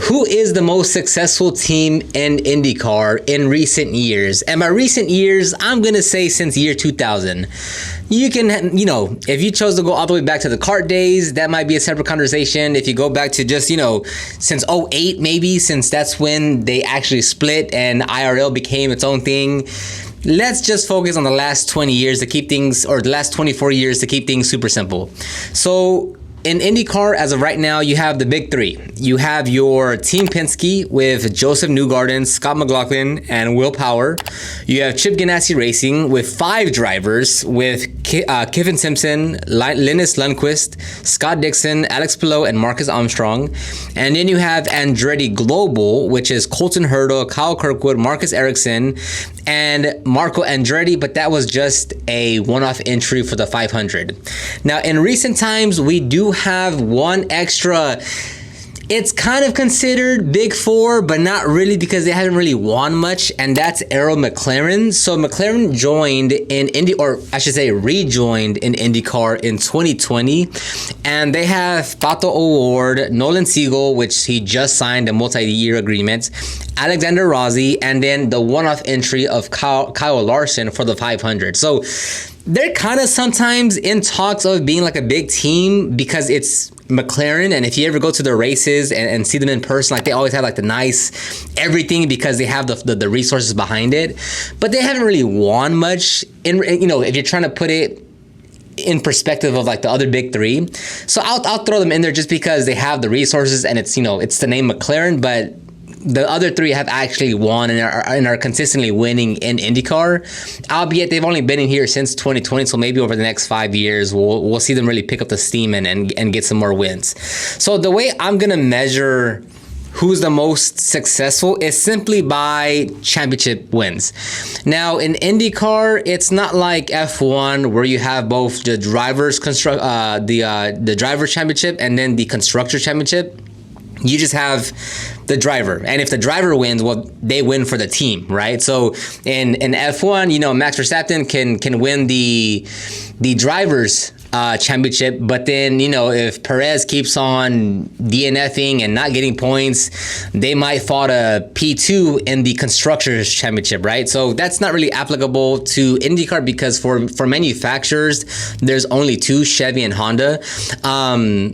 Who is the most successful team in IndyCar in recent years? And by recent years, I'm going to say since year 2000. You can, if you chose to go all the way back to the kart days, that might be a separate conversation. If you go back to just, since '08 maybe, since that's when they actually split and IRL became its own thing. Let's just focus on the last 20 years to keep things, or the last 24 years to keep things super simple. So in IndyCar, as of right now, you have the big three. You have your Team Penske with Joseph Newgarden, Scott McLaughlin, and Will Power. You have Chip Ganassi Racing with 5 drivers with Kiffin Simpson, Linus Lundqvist, Scott Dixon, Alex Palou, and Marcus Armstrong. And then you have Andretti Global, which is Colton Herta, Kyle Kirkwood, Marcus Ericsson, and Marco Andretti, but that was just a one-off entry for the 500. Now, in recent times, we do have one extra. It's kind of considered Big Four, but not really because they haven't really won much, and that's Arrow McLaren. So McLaren joined in rejoined in IndyCar in 2020, and they have Pato O'Ward, Nolan Siegel, which he just signed a multi-year agreement, Alexander Rossi, and then the one-off entry of Kyle Larson for the 500. So they're kind of sometimes in talks of being like a big team because it's McLaren, and if you ever go to their races and see them in person, like they always have like the nice everything because they have the resources behind it, but they haven't really won much. If you're trying to put it in perspective of like the other big three, so I'll throw them in there just because they have the resources and it's it's the name McLaren, but the other three have actually won and are consistently winning in IndyCar, albeit they've only been in here since 2020. So maybe over the next 5 years, we'll see them really pick up the steam and get some more wins. So the way I'm gonna measure who's the most successful is simply by championship wins. Now in IndyCar, it's not like F1 where you have both the drivers the driver championship and then the constructor championship. You just have the driver, and if the driver wins, well, they win for the team, right? So in F1, Max Verstappen can win the drivers championship, but then if Perez keeps on DNFing and not getting points, they might fall to P2 in the constructors championship, right? So that's not really applicable to IndyCar because for manufacturers, there's only 2, Chevy and Honda.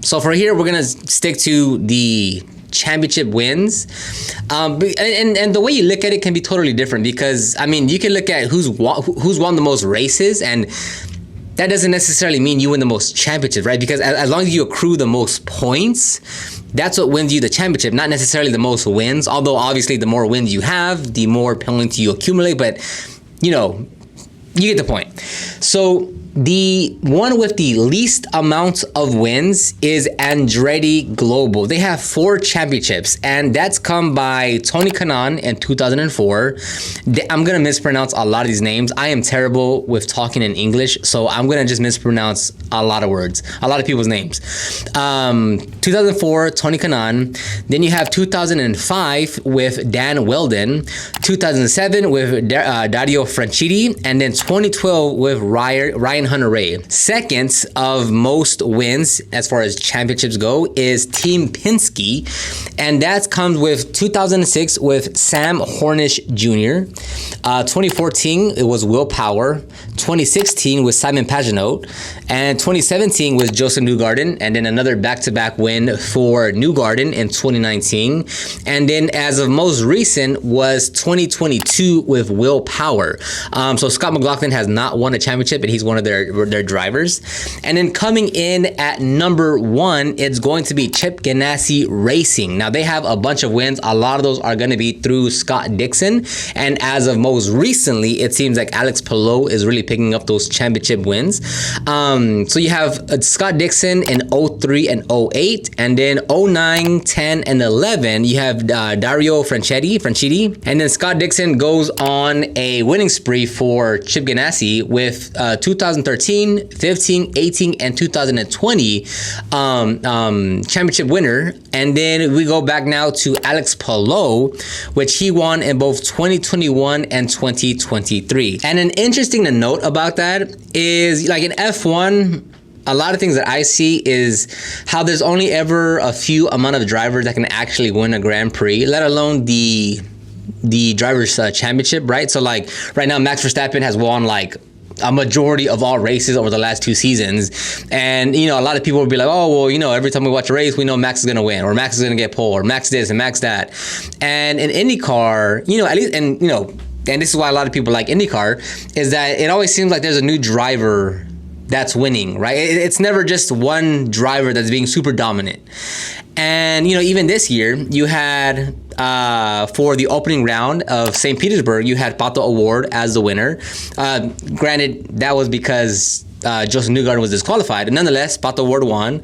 So for here, we're gonna stick to the championship wins, and the way you look at it can be totally different because you can look at who's won the most races, and that doesn't necessarily mean you win the most championships, right? Because as long as you accrue the most points, that's what wins you the championship, not necessarily the most wins. Although obviously the more wins you have, the more points you accumulate, but you get the point. So the one with the least amount of wins is Andretti Global. They have 4 championships, and that's come by Tony Kanaan in 2004. I'm going to mispronounce a lot of these names. I am terrible with talking in English, so I'm going to just mispronounce a lot of words, a lot of people's names. 2004, Tony Kanaan. Then you have 2005 with Dan Weldon, 2007 with Dario Franchitti, and then 2012 with Ryan Hunter-Reay. Second of most wins as far as championships go is Team Penske, and that comes with 2006 with Sam Hornish Jr., 2014 it was Will Power, 2016 with Simon Pagenaud, and 2017 with Joseph Newgarden, and then another back-to-back win for Newgarden in 2019, and then as of most recent was 2022 with Will Power. So Scott McLaughlin has not won a championship, and he's one of their drivers. And then coming in at number 1, it's going to be Chip Ganassi Racing. Now they have a bunch of wins. A lot of those are going to be through Scott Dixon, and as of most recently, it seems like Alex Palou is really picking up those championship wins. So you have Scott Dixon in 03 and 08, and then 09, 10, and 11, you have Dario Franchitti, and then Scott Dixon goes on a winning spree for Chip Ganassi with 2013, 15, 18, and 2020 championship winner. And then we go back now to Alex Palou, which he won in both 2021 and 2023. And an interesting to note about that is, like in F1, a lot of things that I see is how there's only ever a few amount of drivers that can actually win a Grand Prix, let alone the drivers championship, right? So like right now, Max Verstappen has won like a majority of all races over the last 2 seasons. And, you know, a lot of people will be like, oh, well, you know, every time we watch a race, we know Max is going to win, or Max is going to get pole, or Max this and Max that. And in IndyCar, you know, at least, and, you know, and this is why a lot of people like IndyCar, is that it always seems like there's a new driver that's winning, right? It's never just one driver that's being super dominant. And, you know, even this year, you had, for the opening round of St. Petersburg, you had Pato O'Ward as the winner. Granted, that was because Joseph Newgarden was disqualified. And nonetheless, Pato O'Ward won.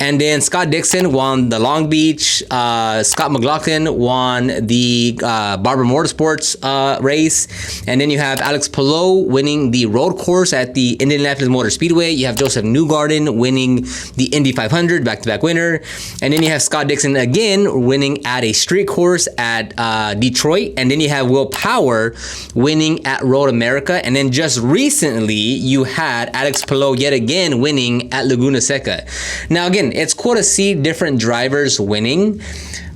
And then Scott Dixon won the Long Beach. Scott McLaughlin won the Barber Motorsports race. And then you have Alex Palou winning the road course at the Indianapolis Motor Speedway. You have Joseph Newgarden winning the Indy 500, back-to-back winner. And then you have Scott Dixon again winning at a street course at Detroit. And then you have Will Power winning at Road America. And then just recently, you had Alex Palou yet again winning at Laguna Seca. Now again, it's cool to see different drivers winning,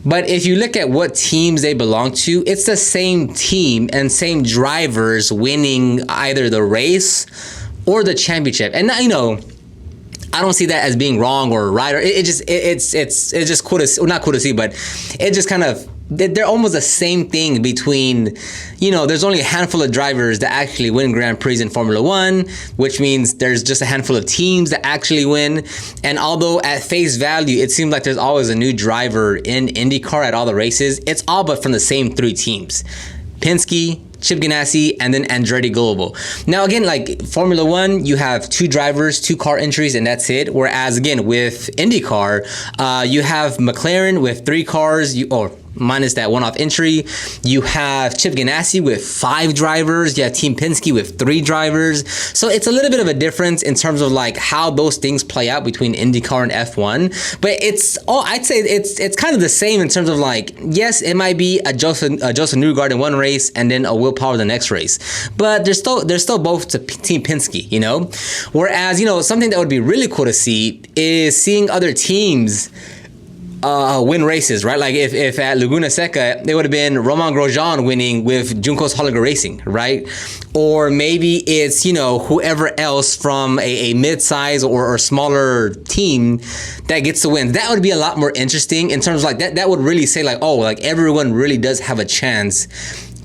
but if you look at what teams they belong to, it's the same team and same drivers winning either the race or the championship. And you know, I don't see that as being wrong or right. Or it's just cool to see, well, not cool to see, but it just kind of, they're almost the same thing between, you know, there's only a handful of drivers that actually win Grand Prix in Formula One, which means there's just a handful of teams that actually win. And although at face value, it seems like there's always a new driver in IndyCar at all the races, it's all but from the same 3 teams: Penske, Chip Ganassi, and then Andretti Global. Now again, like Formula One, you have 2 drivers, 2 car entries, and that's it. Whereas again, with IndyCar, you have McLaren with 3 cars, or minus that one-off entry. You have Chip Ganassi with 5 drivers. You have Team Penske with 3 drivers. So it's a little bit of a difference in terms of like how those things play out between IndyCar and F1. But it's I'd say it's kind of the same in terms of like, yes, it might be a Joseph Newgarden one race and then a Will Power the next race, but they're still both to Team Penske, you know. Whereas, you know, something that would be really cool to see is seeing other teams win races, right? Like if at Laguna Seca, it would have been Romain Grosjean winning with Juncos Holliger Racing, right? Or maybe it's, you know, whoever else from a mid-size or smaller team that gets the win. That would be a lot more interesting in terms of like that would really say like, oh, like everyone really does have a chance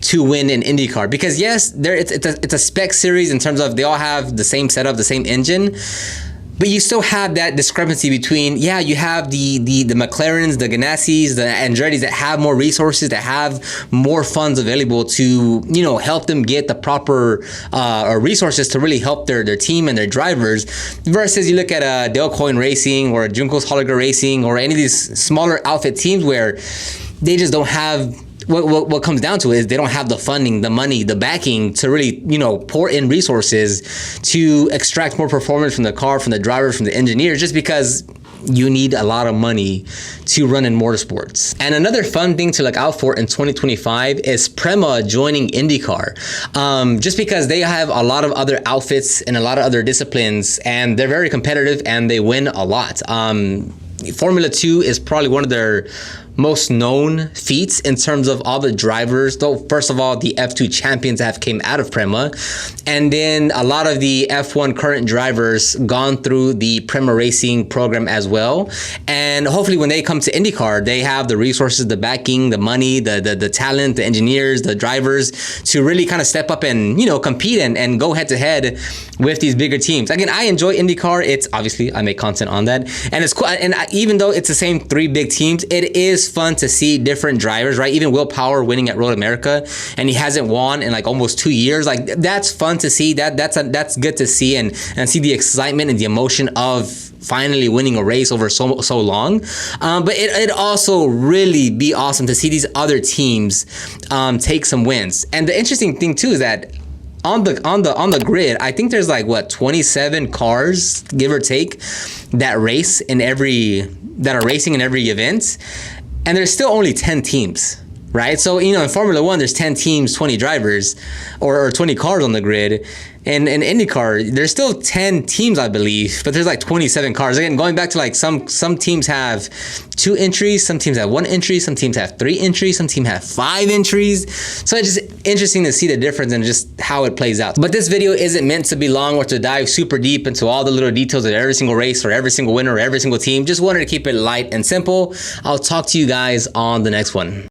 to win in IndyCar. Because yes, it's a spec series in terms of they all have the same setup, the same engine. But you still have that discrepancy between, yeah, you have the McLarens, the Ganassis, the Andrettis that have more resources, that have more funds available to, you know, help them get the proper resources to really help their team and their drivers. Versus you look at Dale Coyne Racing or Juncos Holliger Racing or any of these smaller outfit teams where they just don't have. What comes down to is they don't have the funding, the money, the backing to really, you know, pour in resources to extract more performance from the car, from the drivers, from the engineers, just because you need a lot of money to run in motorsports. And another fun thing to look out for in 2025 is Prema joining IndyCar. Just because they have a lot of other outfits and a lot of other disciplines, and they're very competitive and they win a lot. Formula 2 is probably one of their most known feats in terms of all the drivers, though. First of all, the F2 champions that have came out of Prema, and then a lot of the F1 current drivers gone through the Prema racing program as well. And hopefully when they come to IndyCar, they have the resources, the backing, the money, the talent, the engineers, the drivers to really kind of step up and, you know, compete and go head to head with these bigger teams. Again, I enjoy IndyCar. It's obviously, I make content on that, and it's cool. And even though it's the same 3 big teams, it is fun to see different drivers, right? Even Will Power winning at Road America, and he hasn't won in like almost 2 years. Like that's fun to see. That's good to see and see the excitement and the emotion of finally winning a race over so long. But it also really be awesome to see these other teams take some wins. And the interesting thing too is that on the grid, I think there's like 27 cars, give or take, that are racing in every event, and there's still only 10 teams, right? So, you know, in Formula One, there's 10 teams, 20 drivers, or 20 cars on the grid. And in IndyCar, there's still 10 teams, I believe, but there's like 27 cars. Again, going back to like some teams have 2 entries, some teams have 1 entry, some teams have 3 entries, some teams have 5 entries. So it's just interesting to see the difference and just how it plays out. But this video isn't meant to be long or to dive super deep into all the little details of every single race or every single winner or every single team. Just wanted to keep it light and simple. I'll talk to you guys on the next one.